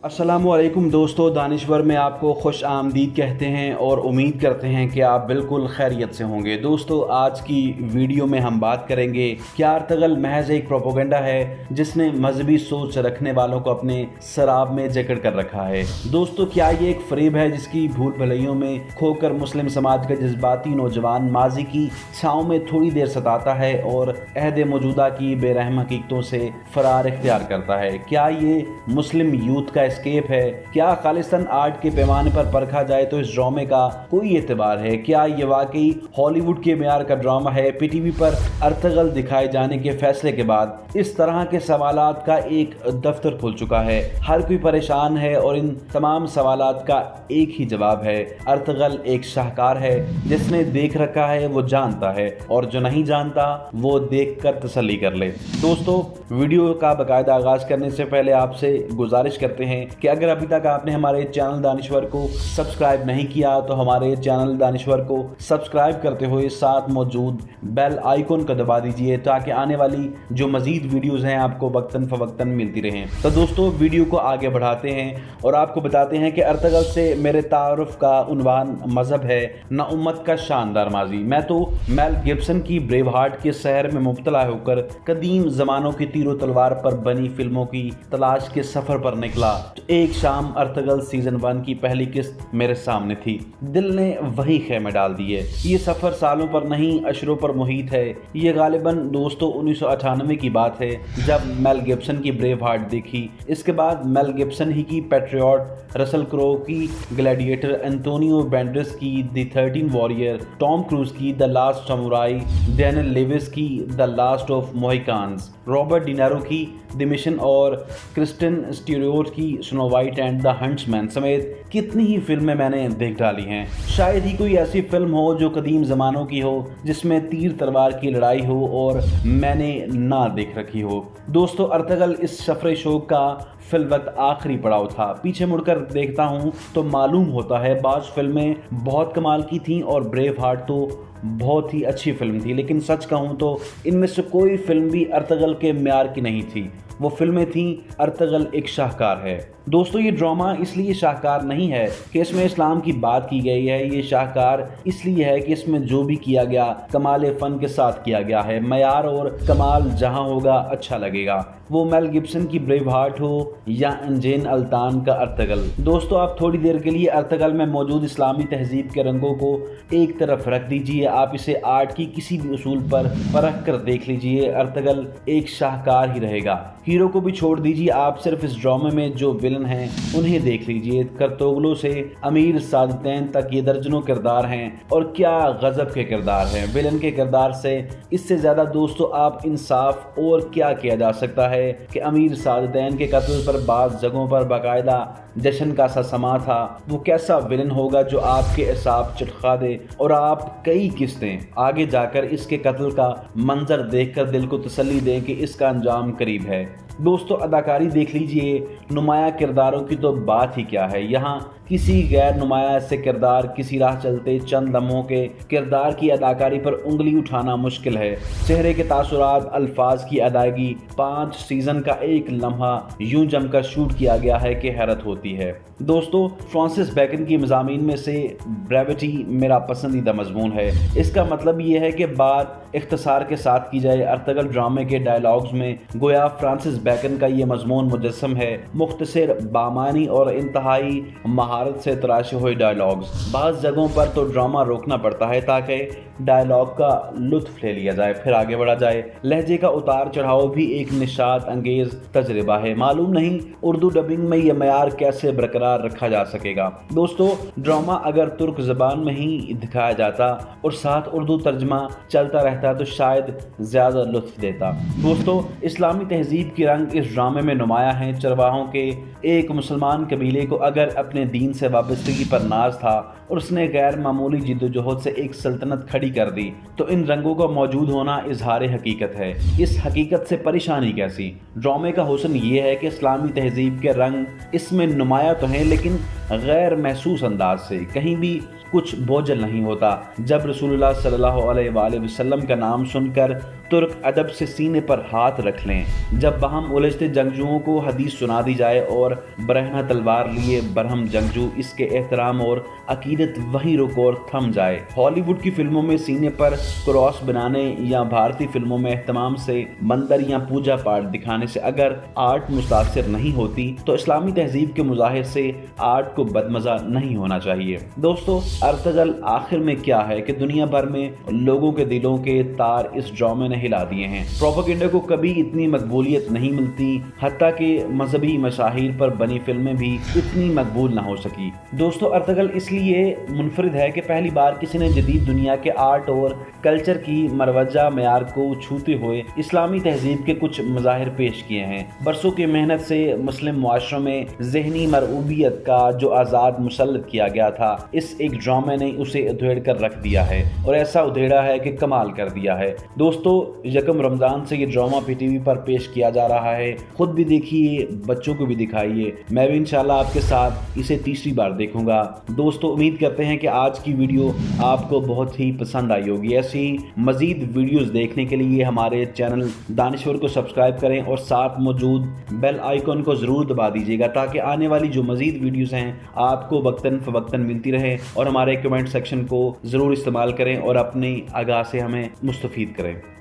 अस्सलामुअलैकुम दोस्तों, दानिश्वर में आपको खुश आमदीद कहते हैं और उम्मीद करते हैं कि आप बिल्कुल खैरियत से होंगे। दोस्तों, आज की वीडियो में हम बात करेंगे क्या अर्तगल महज एक प्रोपोगंडा है जिसने मजहबी सोच रखने वालों को अपने शराब में जकड़ कर रखा है। दोस्तों, क्या ये एक फरेब है जिसकी भूल भलैयों में खोकर मुस्लिम समाज का जज्बाती नौजवान माजी की छाँव में थोड़ी देर सताता है और अहद मौजूदा की बेरहम हकीकतों से फरार इख्तियार करता है? क्या ये मुस्लिम यूथ का स्केप है? क्या खालिस्तान आर्ट के पैमाने पर परखा जाए तो इस ड्रामे का कोई एतबार है? क्या ये वाकई हॉलीवुड के मेयार का ड्रामा है? पीटीवी पर अर्तगल दिखाए जाने के फैसले के बाद इस तरह के सवालात का एक दफ्तर खुल चुका है। हर कोई परेशान है और इन तमाम सवालात का एक ही जवाब है, अर्तगल एक शाहकार है। जिसने देख रखा है वो जानता है और जो नहीं जानता वो देख कर तसल्ली कर ले। दोस्तों, वीडियो का बाकायदा आगाज करने से पहले आपसे गुजारिश करते हैं कि अगर अभी तक आपने हमारे चैनल दानिश्वर को सब्सक्राइब नहीं किया तो हमारे चैनल दानिश्वर को सब्सक्राइब करते हुए साथ मौजूद बेल आइकन को दबा दीजिए ताकि आने वाली जो मजीद वीडियोस हैं आपको वक्तन फवक्तन मिलती रहें। तो दोस्तों, वीडियो को आगे बढ़ाते हैं और आपको बताते हैं कि अर्तगल से मेरे तारुफ का उन्वान मजहब है न उम्मत का शानदार माजी। मैं तो मेल गिब्सन की ब्रेव हार्ट के शहर में मुब्तला होकर कदीम जमानों की तीरों तलवार पर बनी फिल्मों की तलाश के सफर पर निकला तो एक शाम अर्तगल सीजन 1 की पहली किस्त मेरे सामने थी। दिल ने वही खेमे डाल दिए। ये सफर सालों पर नहीं अशरों पर मुहित है। ये गालिबन दोस्तों 1998 की बात है जब मेल गिब्सन की ब्रेव हार्ट देखी। इसके बाद मेल गिब्सन ही की पैट्रियट, रसल क्रो की ग्लैडिएटर, एंटोनियो बैंडरेस की द 13 वॉरियर, टॉम क्रूज की the Last Samurai, Daniel Lewis की the Last of Mohicans, Robert De Niro की द मिशन और क्रिस्टन स्टीरियोट की Snow White and the Huntsman समेत कितनी ही फिल्में मैंने देख डाली हैं। शायद ही कोई ऐसी फिल्म हो जो कदीम ज़मानों की हो जिसमें तीर तलवार की लड़ाई हो और मैंने ना देख रखी हो। दोस्तों, अर्तगल इस सफर शौक का फिलवक्त आखिरी पड़ाव था। पीछे मुड़कर देखता हूँ तो मालूम होता है बाज़ फिल्में बहुत कमाल की थीं और ब्रेव हार्ट तो बहुत ही अच्छी फिल्म थी, लेकिन सच कहूँ तो इनमें से कोई फिल्म भी अर्तगल के म्यार की नहीं थी। वो फिल्में थीं अर्तगल एक शाहकार है। दोस्तों, ये ड्रामा इसलिए शाहकार नहीं है कि इसमें इस्लाम की बात की गई है। ये शाहकार इसलिए है कि इसमें जो भी किया गया कमाल फ़न के साथ किया गया है। मयार और कमाल जहां होगा अच्छा लगेगा, वो मेल गिब्सन की ब्रेव हार्ट हो या अंजेन अल्तान का अर्तगल। दोस्तों, आप थोड़ी देर के लिए अर्तगल में मौजूद इस्लामी तहजीब के रंगों को एक तरफ रख दीजिए। आप इसे आर्ट की किसी भी उसूल पर परख कर देख लीजिए, अर्तगल एक शाहकार ही रहेगा। हीरो को भी छोड़ दीजिए, आप सिर्फ इस ड्रामे में जो विलन हैं उन्हें देख लीजिए। करतोगलों से अमीर सादतैन तक ये दर्जनों किरदार हैं और क्या गजब के किरदार हैं। विलन के किरदार से इससे ज़्यादा दोस्तों आप इंसाफ और क्या किया जा सकता है कि अमीर सादतैन के कत्ल पर बाज़ जगहों पर बाकायदा जश्न का सा समा था। वो कैसा विलन होगा जो आपके एसाब चटखा दे और आप कई किस्तें आगे जाकर इसके कत्ल का मंजर देखकर दिल को तसल्ली दें कि इसका अंजाम करीब है। दोस्तों, अदाकारी देख लीजिए, नुमाया किरदारों की तो बात ही क्या है। यहाँ किसी गैर नुमाया से किरदार किसी राह चलते चंद लम्हों के किरदार की अदाकारी पर उंगली उठाना मुश्किल है। चेहरे के तासुरात, अल्फाज की अदायगी, 5 सीज़न का एक लम्हा यूं जमकर शूट किया गया है कि हैरत होती है। दोस्तों, फ्रांसिस बैकन की मज़ामीन में से ब्रेविटी मेरा पसंदीदा मजमून है। इसका मतलब ये है कि बात इख्तिसार के साथ की जाए। अर्तगल ड्रामे के डायलॉग्स में गोया फ्रांसिस बैकन का ये मजमून मुजस्सम है। मुख्तसर, बामानी और इंतहाई महारत से तराशे हुए डायलॉग्स। बाज़ जगहों पर तो ड्रामा रोकना पड़ता है ताकि डायलॉग का लुत्फ ले लिया जाए, फिर आगे बढ़ा जाए। लहजे का उतार चढ़ाव भी एक निशात अंगेज तजर्बा है। मालूम नहीं उर्दू डबिंग में यह मयार कैसे बरकरार रखा जा सकेगा। दोस्तों, ड्रामा अगर तुर्क ज़बान में ही दिखाया जाता और साथ उर्दू तर्जमा चलता रहता तो शायद ज़्यादा लुत्फ देता। दोस्तों, इस्लामी तहजीब के रंग इस ड्रामे में नुमाया हैं। चरवाहों के एक मुसलमान कबीले को अगर अपने दीन से वाबस्तगी पर नाज था और उसने गैर मामूली जिद्दोजहद से एक सल्तनत खड़ी कर दी तो इन रंगों का मौजूद होना इजहार हकीकत है। इस हकीकत से परेशानी कैसी? ड्रामे का हुस्न ये है कि इस्लामी तहजीब के रंग इसमें नुमाया तो हैं लेकिन गैर महसूस अंदाज से। कहीं भी कुछ बोझल नहीं होता। जब रसूलुल्लाह सल्लल्लाहु अलैहि वसल्लम का नाम सुनकर तुर्क अदब से सीने पर हाथ रख लें, जब वहाँ उलझते जंगजुओं को हदीस सुना दी जाए और और बरहना तलवार लिए बरहम जंगजू, इसके एहतराम और अकीदत वहीं रुक और थम जाए। हॉलीवुड की फिल्मों में सीने पर क्रॉस बनाने या भारतीय फिल्मों में एहतमाम से मंदिर या पूजा पाठ दिखाने से अगर आर्ट मुतासिर नहीं होती तो इस्लामी तहजीब के मुजाहिर से आर्ट को बदमजा नहीं होना चाहिए। दोस्तों, अर्तगल आखिर में क्या है कि दुनिया भर में लोगों के दिलों के तार इस ड्रामे ने हिला दिए हैं। प्रोपेगेंडा को कभी इतनी मकबूलियत नहीं मिलती, हत्ता कि मजहबी मशाहिर पर बनी फिल्में भी इतनी मकबूल ना हो सकी। दोस्तों, अर्तगल इसलिए मुनफरिद है कि पहली बार किसी ने जदीद दुनिया के आर्ट और कल्चर की मरवजा मेयार को छूते हुए इस्लामी तहजीब के कुछ मज़ाहिर पेश किए हैं। बरसों की मेहनत से मुस्लिम मुआशरों में ज़हनी मरऊबियत का जो आज़ाद मुसल्लत किया गया था, इस एक ड्रामे ने उसे उधेड़ कर रख दिया है, और ऐसा उधेड़ा है कि कमाल कर दिया है। दोस्तों, यकम रमज़ान से ये ड्रामा PTV पर पेश किया जा रहा है। खुद भी देखिए, बच्चों को भी दिखाइए। मैं भी इंशाल्लाह आपके साथ इसे तीसरी बार देखूंगा। दोस्तों, उम्मीद करते हैं कि आज की वीडियो आपको बहुत ही पसंद आई होगी। ऐसी मज़ीद वीडियोस देखने के लिए हमारे चैनल दानिश्वर को सब्सक्राइब करें और साथ मौजूद बेल आइकन को ज़रूर दबा दीजिएगा ताकि आने वाली जो मज़ीद वीडियोस हैं आपको वक्तन फ़वक्तन मिलती रहे। और हमारे कमेंट सेक्शन को ज़रूर इस्तेमाल करें और अपनी आगाह से हमें मुस्तफ़ीद करें।